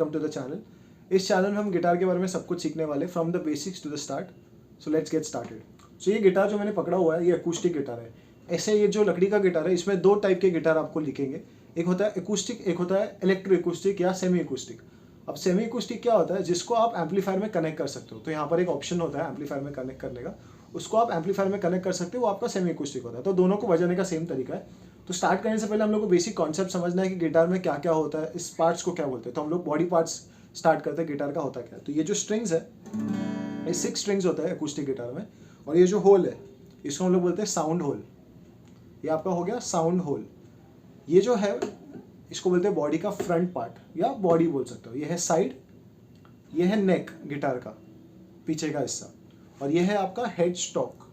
Welcome to the channel. इस channel में हम गिटार के बारे में सब कुछ सीखने वाले, from the basics to the start. So let's get started. So ये गिटार जो मैंने पकड़ा हुआ है ये अकूस्टिक गिटार है। ऐसे ये जो लकड़ी का गिटार है इसमें दो टाइप के गिटार आपको लिखेंगे, एक होता है अकूस्टिक, एक होता है इलेक्ट्रो अकूस्टिक या सेमी अकूस्टिक। अब सेमी अकूस्टिक क्या होता है, जिसको आप एम्पलीफायर में कनेक्ट कर सकते हो। तो यहाँ पर एक ऑप्शन होता है एम्पलीफायर में कनेक्ट करने का, उसको आप एम्पलीफायर में कनेक्ट कर सकते हो, वो आपका सेमी अकूस्टिक होता है। तो दोनों को बजाने का सेम तरीका है। तो स्टार्ट करने से पहले हम लोग को बेसिक कॉन्सेप्ट समझना है कि गिटार में क्या क्या होता है, इस पार्ट्स को क्या बोलते हैं। तो हम लोग बॉडी पार्ट्स स्टार्ट करते हैं, गिटार का होता क्या है। तो ये जो स्ट्रिंग्स है, ये 6 स्ट्रिंग्स होता है अकूस्टिक गिटार में। और ये जो होल है इसको हम लोग बोलते हैं साउंड होल। ये आपका हो गया साउंड होल। ये जो है इसको बोलते हैं बॉडी का फ्रंट पार्ट या बॉडी बोल सकते हो। ये है साइड, ये है नेक गिटार का पीछे का हिस्सा, और ये है आपका हेड स्टॉक।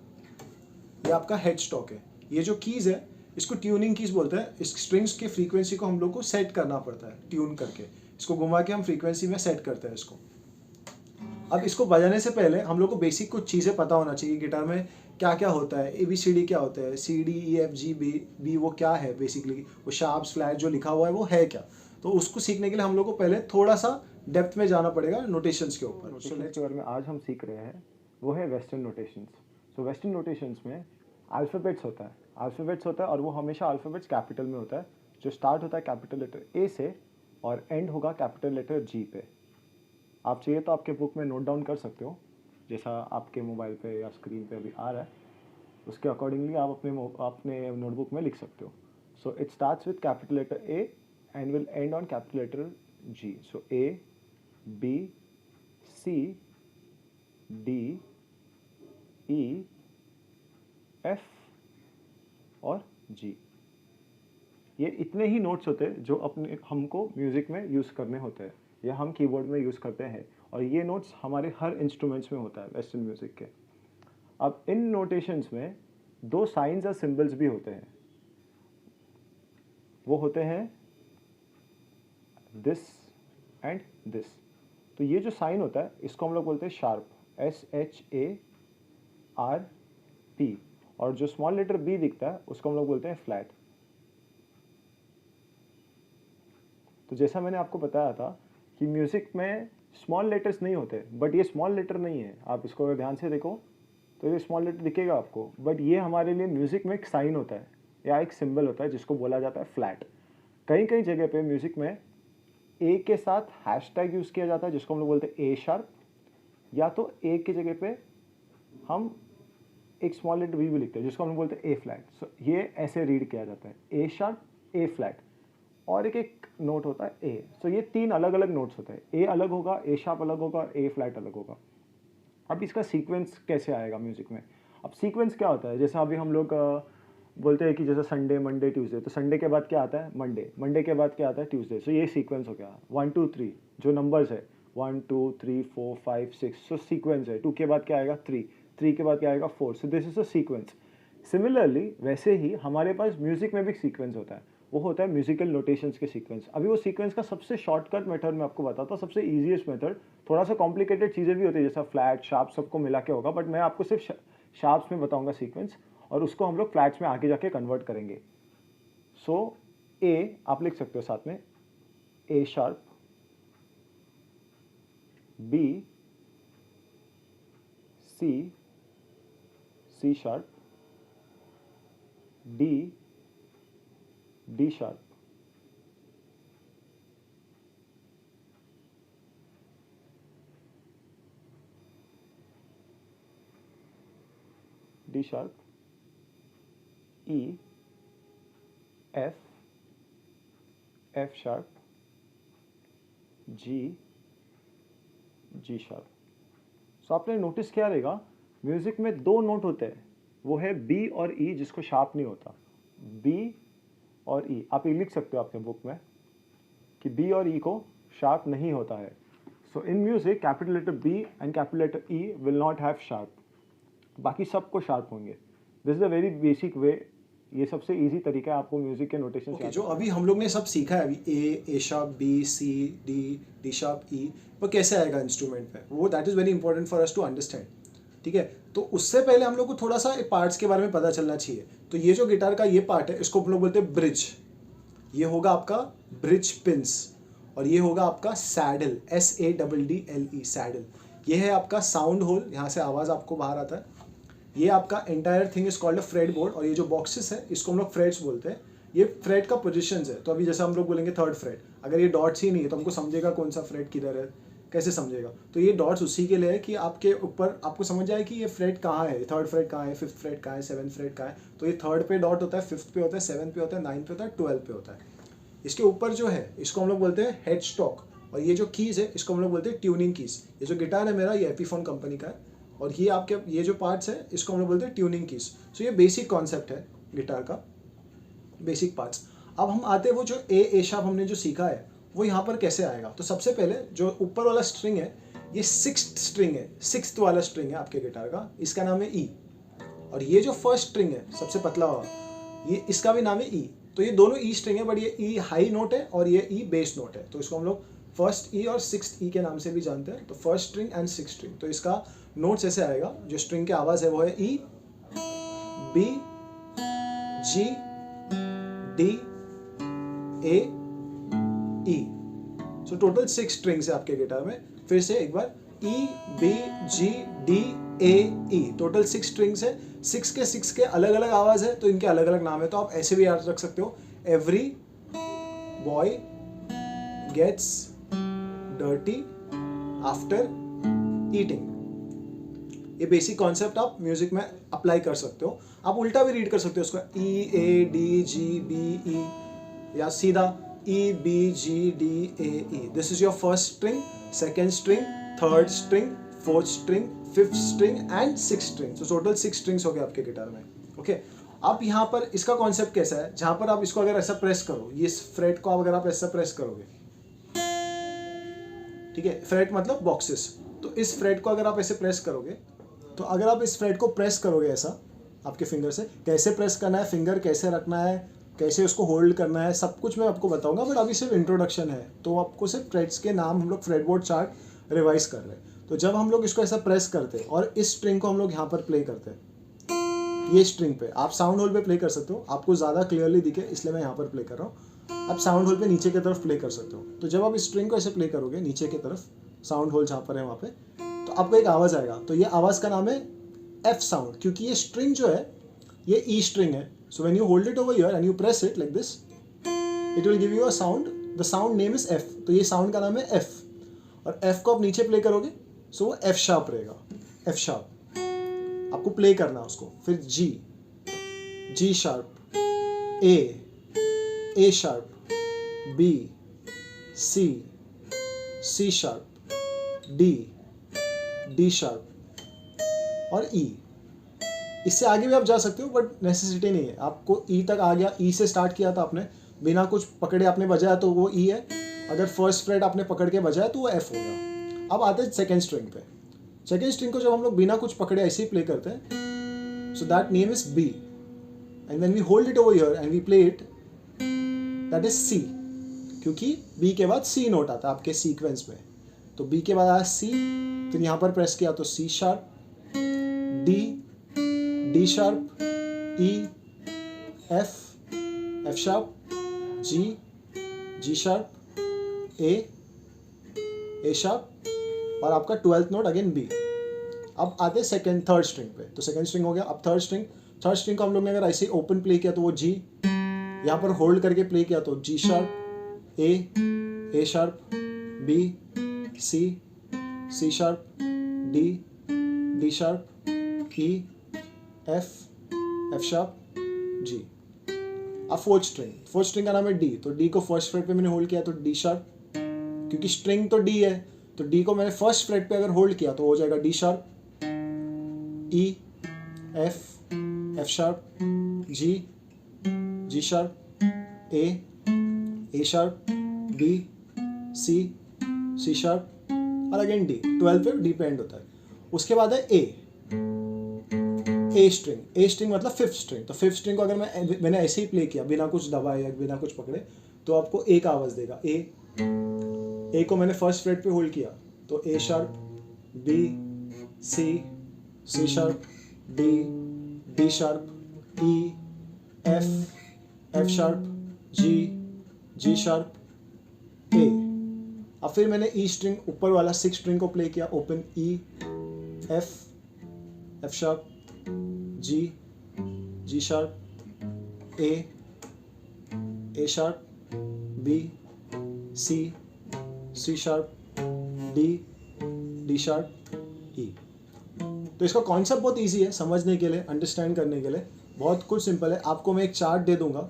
ये आपका हेड स्टॉक है। ये जो कीज है इसको ट्यूनिंग कीज बोलते हैं। इस स्ट्रिंग्स की फ्रीक्वेंसी को हम लोग को सेट करना पड़ता है, ट्यून करके इसको घुमा के हम फ्रीक्वेंसी में सेट करते हैं इसको। अब इसको बजाने से पहले हम लोग को बेसिक कुछ चीज़ें पता होना चाहिए गिटार में क्या क्या होता है। ABCD क्या होता है, CD, EFG, B वो क्या है बेसिकली, वो शार्प्स फ्लैट जो लिखा हुआ है वो है क्या। तो उसको सीखने के लिए हम लोग को पहले थोड़ा सा डेप्थ में जाना पड़ेगा नोटेशंस के ऊपर। नोटेशंस के बारे में आज हम सीख रहे हैं वो है वेस्टर्न नोटेशंस। सो वेस्टर्न नोटेशंस में अल्फ़ाबेट्स होता है और वो हमेशा अल्फ़ाबेट्स कैपिटल में होता है, जो स्टार्ट होता है कैपिटल लेटर A से और एंड होगा कैपिटल लेटर G पे। आप चाहिए तो आपके बुक में नोट डाउन कर सकते हो, जैसा आपके मोबाइल पे या स्क्रीन पे अभी आ रहा है, उसके अकॉर्डिंगली आप अपने नोटबुक में लिख सकते हो। So it starts with capital letter A and will end on capital letter G। So A, B, C, D, E, F और G। ये इतने ही नोट्स होते हैं जो हमको म्यूज़िक में यूज़ करने होते हैं या हम कीबोर्ड में यूज़ करते हैं, और ये नोट्स हमारे हर इंस्ट्रूमेंट्स में होता है वेस्टर्न म्यूज़िक के। अब इन नोटेशंस में 2 साइंस और सिंबल्स भी होते हैं। वो होते हैं दिस एंड दिस। तो ये जो साइन होता है इसको हम लोग बोलते हैं शार्प, SHARP, और जो स्मॉल लेटर B दिखता है उसको हम लोग बोलते हैं फ्लैट। तो जैसा मैंने आपको बताया था कि म्यूज़िक में स्मॉल लेटर्स नहीं होते, बट ये स्मॉल लेटर नहीं है। आप इसको अगर ध्यान से देखो तो ये स्मॉल लेटर दिखेगा आपको, बट ये हमारे लिए म्यूज़िक में एक साइन होता है या एक सिंबल होता है जिसको बोला जाता है फ्लैट। कई कई जगह पे म्यूज़िक में A के साथ हैशटैग यूज़ किया जाता है जिसको हम लोग बोलते हैं A#, या तो A की जगह पे हम एक स्मॉल लेटर B भी लिखते हैं जिसको हम लोग बोलते हैं A फ्लैट। सो ये ऐसे रीड किया जाता है A#, A फ्लैट, और एक नोट होता है A। सो ये 3 अलग अलग नोट्स होते हैं। A अलग होगा, A# अलग होगा, A फ्लैट अलग होगा। अब इसका सीक्वेंस कैसे आएगा म्यूज़िक में। अब सीक्वेंस क्या होता है, जैसे अभी हम लोग बोलते हैं कि जैसे संडे, मंडे, ट्यूसडे, तो संडे के बाद क्या आता है मंडे, मंडे के बाद क्या आता है ट्यूसडे। सो ये सीक्वेंस हो गया 1 2 3, जो नंबर्स है 1 2 3 4 5 6, सो सीक्वेंस है। 2 के बाद क्या आएगा 3, 3 के बाद क्या आएगा 4। So this is a sequence. Similarly वैसे ही हमारे पास म्यूज़िक में भी सीक्वेंस होता है, वो होता है म्यूजिकल नोटेशंस के सीक्वेंस। अभी वो सीक्वेंस का सबसे शॉर्टकट मेथड मैं आपको बताता हूँ, सबसे ईजीएस्ट मेथड। थोड़ा सा कॉम्प्लिकेटेड चीज़ें भी होती है जैसा फ्लैट, शार्प, सबको मिला के होगा, बट मैं आपको सिर्फ शार्प्स में बताऊंगा सीक्वेंस, और उसको हम लोग फ्लैट्स में आगे जाके कन्वर्ट करेंगे। सो A आप लिख सकते हो साथ में, A#, B, C, C#, D, D#, D#, E, F, F#, G, G#। सो आपने नोटिस किया रहेगा म्यूज़िक में 2 नोट होते हैं, वो है B और E, जिसको शार्प नहीं होता। B और E आप ये लिख सकते हो आपके बुक में कि B और E को शार्प नहीं होता है। So in music capital letter B and capital letter E will not have sharp, बाकी सबको शार्प होंगे। This is a very basic way, ये सबसे इजी तरीका है आपको म्यूजिक के नोटेशन Okay, जो अभी हम लोग ने सब सीखा है अभी A#, B, C, D, D#, E, वो कैसे आएगा इंस्ट्रूमेंट पे, वो that is very important for us to understand. ठीक है, तो उससे पहले हम लोग को थोड़ा सा पार्ट्स के बारे में पता चलना चाहिए। तो ये जो गिटार का ये पार्ट है इसको हम लोग बोलते हैं ब्रिज। ये होगा आपका ब्रिज पिंस, और ये होगा आपका सैडल, SADDLE, सैडल। ये है आपका साउंड होल, यहाँ से आवाज़ आपको बाहर आता है। ये आपका entire thing is called a freight board, और ये जो बॉक्सेस है इसको हम लोग फ्रेट्स बोलते हैं। ये फ्रेट का पोजीशंस है, तो अभी जैसे हम लोग बोलेंगे थर्ड फ्रेट, अगर ये डॉट्स ही नहीं है तो हमको समझेगा कौन सा फ्रेट किधर है, कैसे समझेगा? तो ये डॉट्स उसी के लिए है कि आपके ऊपर आपको समझ जाए कि ये फ्रेट कहाँ है, थर्ड फ्रेट कहाँ है, फिफ्थ फ्रेट कहाँ है, सेवन्थ फ्रेट कहाँ है। तो ये थर्ड पे डॉट होता है, फिफ्थ पे होता है, सेवन्थ पे होता है, नाइन्थ पे होता है, 12 पे होता है। इसके ऊपर जो है इसको हम लोग बोलते हैं हेड स्टॉक, और ये जो कीज़ है इसको हम लोग बोलते हैं ट्यूनिंग कीज़। ये जो गिटार है मेरा, ये एपीफोन कंपनी का है, और ये आपके ये जो पार्ट्स है इसको हम लोग बोलते हैं ट्यूनिंग कीज़। सो ये बेसिक कॉन्सेप्ट है गिटार का, बेसिक पार्ट्स। अब हम आते हैं वो जो ए शार्प हमने जो सीखा है वो यहाँ पर कैसे आएगा। तो सबसे पहले जो ऊपर वाला स्ट्रिंग है ये सिक्स्थ स्ट्रिंग है, सिक्स्थ वाला स्ट्रिंग है आपके गिटार का, इसका नाम है ई। और ये जो फर्स्ट स्ट्रिंग है सबसे पतला वाला, ये इसका भी नाम है ई। तो ये दोनों ई स्ट्रिंग है, बट ये ई हाई नोट है और ये ई बेस नोट है। तो इसको हम लोग फर्स्ट ई और सिक्स्थ ई के नाम से भी जानते हैं। तो first string and sixth string, तो इसका नोट्स ऐसे आएगा। जो स्ट्रिंग की आवाज़ है वो है ई, B, G, D, A, E. So total 6 strings है आपके गिटार में। फिर से एक बार, ई, B, G, D, A, E, total 6 strings है। 6 के अलग अलग आवाज़ है, तो इनके अलग अलग नाम है। तो आप ऐसे भी याद रख सकते हो, every boy gets dirty after eating. ये बेसिक कॉन्सेप्ट आप म्यूजिक में अप्लाई कर सकते हो। आप उल्टा भी रीड कर सकते हो उसको, ई, ए, डी, जी, बी, ई, या सीधा E, B, G, D, A, E. This is your first string, second string, third string, fourth string, fifth string and six string. तो टोटल 6 स्ट्रिंग्स हो गए आपके गिटार में। ओके, अब यहाँ पर इसका कॉन्सेप्ट कैसा है, जहाँ पर आप इसको अगर ऐसा प्रेस करो, ये फ्रेट को अगर आप ऐसा प्रेस करोगे, ठीक है, फ्रेट मतलब बॉक्सेस, तो इस फ्रेट को अगर आप ऐसे प्रेस करोगे, तो अगर आप इस फ्रेट को प्रेस करोगे ऐसा आपके फिंगर से, कैसे प्रेस करना है, फिंगर कैसे रखना है, कैसे उसको होल्ड करना है, सब कुछ मैं आपको बताऊंगा। बट अभी सिर्फ इंट्रोडक्शन है, तो आपको सिर्फ फ्रेट्स के नाम हम लोग फ्रेटबोर्ड चार्ट रिवाइज कर रहे हैं। तो जब हम लोग इसको ऐसा प्रेस करते हैं और इस स्ट्रिंग को हम लोग यहाँ पर प्ले करते हैं, ये स्ट्रिंग पे आप साउंड होल पे प्ले कर सकते हो, आपको ज़्यादा क्लियरली दिखे इसलिए मैं यहाँ पर प्ले कर रहा हूँ। आप साउंड होल पे नीचे की तरफ प्ले कर सकते हो। तो जब आप इस स्ट्रिंग को ऐसे प्ले करोगे नीचे की तरफ, साउंड होल जहाँ पर है वहाँ पे, तो आपको एक आवाज़ आएगा। तो ये आवाज़ का नाम है एफ साउंड, क्योंकि ये स्ट्रिंग जो है ये ई स्ट्रिंग है। So when you hold it over here and you press it like this, it will give you a sound, the sound name is F. तो ये साउंड का नाम है एफ, और एफ को आप नीचे प्ले करोगे सो वो एफ शार्प रहेगा, एफ शार्प आपको प्ले करना है उसको। फिर जी, G sharp, A sharp, B, C, C sharp, D sharp और ई। इससे आगे भी आप जा सकते हो बट नेसेसिटी नहीं है, आपको ई तक आ गया। ई से स्टार्ट किया था आपने, बिना कुछ पकड़े आपने बजाया तो वो ई है, अगर फर्स्ट फ्रेट आपने पकड़ के बजाया तो वो एफ होगा। अब आते हैं सेकेंड स्ट्रिंग पे। सेकेंड स्ट्रिंग को जब हम लोग बिना कुछ पकड़े ऐसे ही प्ले करते हैं, so that name is B, and when we hold it over here and we play it, that is C, क्योंकि बी के बाद सी नोट आता है आपके सीक्वेंस में। तो बी के बाद आया सी, फिर यहाँ पर प्रेस किया तो सी sharp, D sharp, E, F sharp, G sharp, A sharp, और आपका 12th नोट अगेन बी। अब आते हैं थर्ड स्ट्रिंग पे। तो सेकंड स्ट्रिंग हो गया। अब थर्ड स्ट्रिंग को हम लोग ने अगर ऐसे ओपन प्ले किया तो वो जी, यहाँ पर होल्ड करके प्ले किया तो G sharp, A sharp, B, C sharp, D sharp, E, F sharp, G. अब फोर्थ स्ट्रिंग का नाम है डी। तो डी को फर्स्ट फ्रेट पे मैंने होल्ड किया तो डी शार्प, क्योंकि स्ट्रिंग तो डी है, तो डी को मैंने फर्स्ट फ्रेट पे अगर होल्ड किया तो हो जाएगा D sharp, E, F sharp, G sharp, A sharp, B, C sharp और अगेन डी। 12 पे डी पे एंड होता है। उसके बाद है ए स्ट्रिंग मतलब फिफ्थ स्ट्रिंग। तो फिफ्थ स्ट्रिंग को अगर मैंने ऐसे ही प्ले किया बिना कुछ दबाए या बिना कुछ पकड़े तो आपको ए का आवाज़ देगा। ए को मैंने फर्स्ट फ्रेट पे होल्ड किया तो A sharp, B, C sharp, D sharp, E, F sharp, G sharp, A. अब फिर मैंने ई स्ट्रिंग ऊपर वाला 6 स्ट्रिंग को प्ले किया, open E, F, F sharp, G, G sharp, A sharp, B, C sharp, D sharp, E. तो इसका concept बहुत इजी है समझने के लिए, अंडरस्टैंड करने के लिए, बहुत कुछ सिंपल है। आपको मैं एक चार्ट दे दूंगा,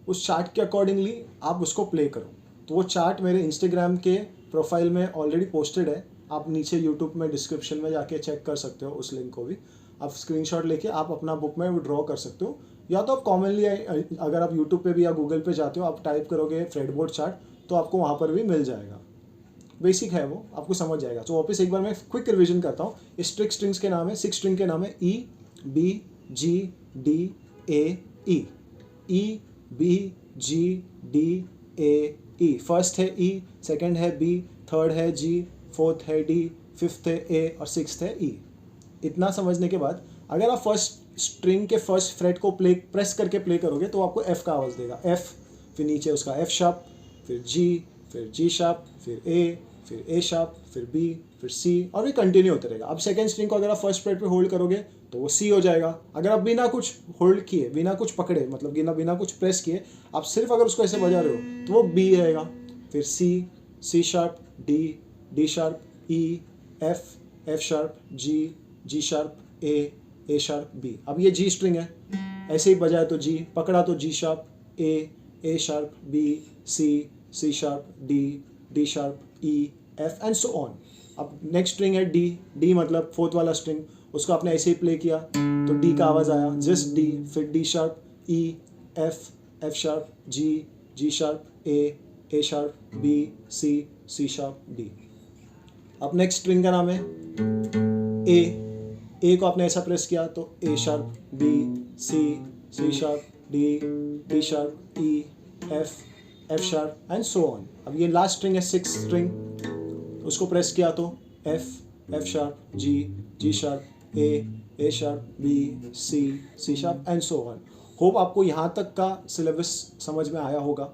उस चार्ट के अकॉर्डिंगली आप उसको प्ले करो। तो वो चार्ट मेरे इंस्टाग्राम के प्रोफाइल में ऑलरेडी पोस्टेड है, आप नीचे यूट्यूब में डिस्क्रिप्शन में जाके चेक कर सकते हो उस लिंक को भी। आप स्क्रीनशॉट लेके आप अपना बुक में ड्रॉ कर सकते हो, या तो आप कॉमनली अगर आप यूट्यूब पे भी या गूगल पे जाते हो, आप टाइप करोगे फ्रेडबोर्ड चार्ट तो आपको वहाँ पर भी मिल जाएगा। बेसिक है वो, आपको समझ जाएगा। तो वापस एक बार मैं क्विक रिवीजन करता हूँ। इस स्ट्रिंग्स के नाम है, 6 स्ट्रिंग के नाम है ई, B, G, D, A, E, B, G, D, A, first है ई, सेकंड है बी, थर्ड है जी, फोर्थ है डी, फिफ्थ है ए और सिक्स्थ है ई। इतना समझने के बाद अगर आप फर्स्ट स्ट्रिंग के फर्स्ट फ्रेट को प्रेस करके प्ले करोगे तो आपको एफ का आवाज़ देगा, एफ, फिर नीचे उसका एफ शार्प, फिर जी शार्प, फिर ए शार्प, फिर बी, फिर सी, और ये कंटिन्यू होते रहेगा। अब सेकंड स्ट्रिंग को अगर आप फर्स्ट फ्रेट पे होल्ड करोगे तो वो सी हो जाएगा। अगर आप बिना कुछ होल्ड किए, बिना कुछ पकड़े, मतलब बिना कुछ प्रेस किए, आप सिर्फ अगर उसको ऐसे बजा रहे हो तो वो बी रहेगा। फिर सी sharp, D sharp, E, F sharp, G sharp, A sharp, B. अब ये जी स्ट्रिंग है, ऐसे ही बजाए तो जी, पकड़ा तो G sharp, A sharp, B, C sharp, D sharp, E, F and so on. अब नेक्स्ट स्ट्रिंग है डी मतलब फोर्थ वाला स्ट्रिंग, उसको आपने ऐसे ही प्ले किया तो डी का आवाज़ आया, जस्ट डी, फिर D sharp, E, F sharp, G sharp, A sharp, B, C sharp, D. अब नेक्स्ट स्ट्रिंग का नाम है ए को आपने ऐसा प्रेस किया तो A sharp, B, C sharp, D sharp, E, F sharp and so on. अब ये लास्ट स्ट्रिंग है 6 स्ट्रिंग, उसको प्रेस किया तो F sharp, G sharp, A sharp, B, C sharp and so on. Hope आपको यहाँ तक का सिलेबस समझ में आया होगा।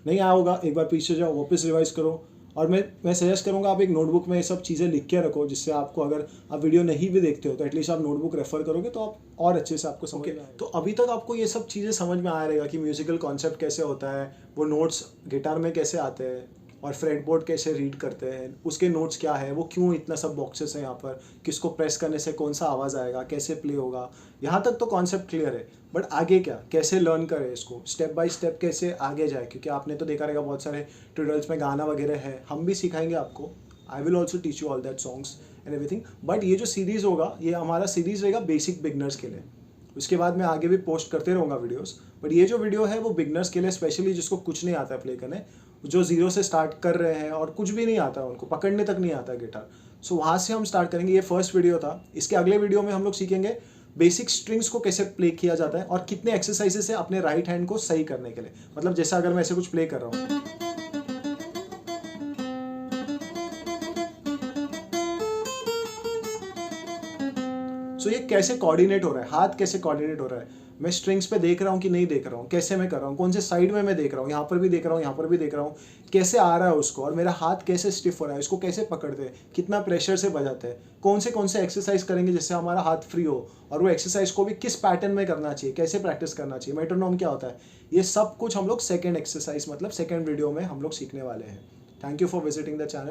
नहीं आया होगा एक बार पीछे जाओ, वापस रिवाइज करो, और मैं सजेस्ट करूँगा आप एक नोटबुक में ये सब चीज़ें लिख के रखो, जिससे आपको अगर आप वीडियो नहीं भी देखते हो तो एटलीस्ट आप नोटबुक रेफर करोगे तो आप और अच्छे से आपको समझ में आए। तो अभी तक आपको ये सब चीज़ें समझ में आ रहेगा कि म्यूजिकल कॉन्सेप्ट कैसे होता है, वो नोट्स गिटार में कैसे आते हैं, और फ्रेटबोर्ड कैसे रीड करते हैं, उसके नोट्स क्या है, वो क्यों इतना सब बॉक्सेस हैं यहाँ पर, किसको प्रेस करने से कौन सा आवाज़ आएगा, कैसे प्ले होगा। यहाँ तक तो कॉन्सेप्ट क्लियर है, बट आगे क्या, कैसे लर्न करें इसको, स्टेप बाय स्टेप कैसे आगे जाए, क्योंकि आपने तो देखा रहेगा बहुत सारे ट्यूटोरियल्स में गाना वगैरह है, हम भी सिखाएंगे आपको। I will also teach you all that songs and everything. But ये जो सीरीज़ होगा, ये हमारा सीरीज़ रहेगा बेसिक बिगनर्स के लिए। उसके बाद मैं आगे भी पोस्ट करते रहूँगा वीडियोस, बट ये जो वीडियो है वो बिगनर्स के लिए, स्पेशली जिसको कुछ नहीं आता है प्ले करने, जो जीरो से स्टार्ट कर रहे हैं और कुछ भी नहीं आता है, उनको पकड़ने तक नहीं आता है गिटार। सो वहाँ से हम स्टार्ट करेंगे। ये फर्स्ट वीडियो था। इसके अगले वीडियो में हम लोग सीखेंगे बेसिक स्ट्रिंग्स को कैसे प्ले किया जाता है और कितने एक्सरसाइजेस है अपने राइट हैंड को सही करने के लिए। मतलब जैसा अगर मैं ऐसे कुछ प्ले कर रहा हूँ, सो ये कैसे कोऑर्डिनेट हो रहा है, हाथ कैसे कोऑर्डिनेट हो रहा है, मैं स्ट्रिंग्स पे देख रहा हूँ कि नहीं देख रहा हूँ, कैसे मैं कर रहा हूँ, कौन से साइड में मैं देख रहा हूँ, यहाँ पर भी देख रहा हूँ, यहाँ पर भी देख रहा हूँ, कैसे आ रहा है उसको, और मेरा हाथ कैसे स्टिफ हो रहा है, इसको कैसे पकड़ते हैं, कितना प्रेशर से बजाते हैं, कौन से एक्सरसाइज करेंगे जिससे हमारा हाथ फ्री हो, और वो एक्सरसाइज को भी किस पैटर्न में करना चाहिए, कैसे प्रैक्टिस करना चाहिए, मेट्रोनोम क्या होता है, ये सब कुछ हम लोग सेकेंड एक्सरसाइज मतलब सेकेंड वीडियो में हम लोग सीखने वाले हैं। Thank you for visiting the channel.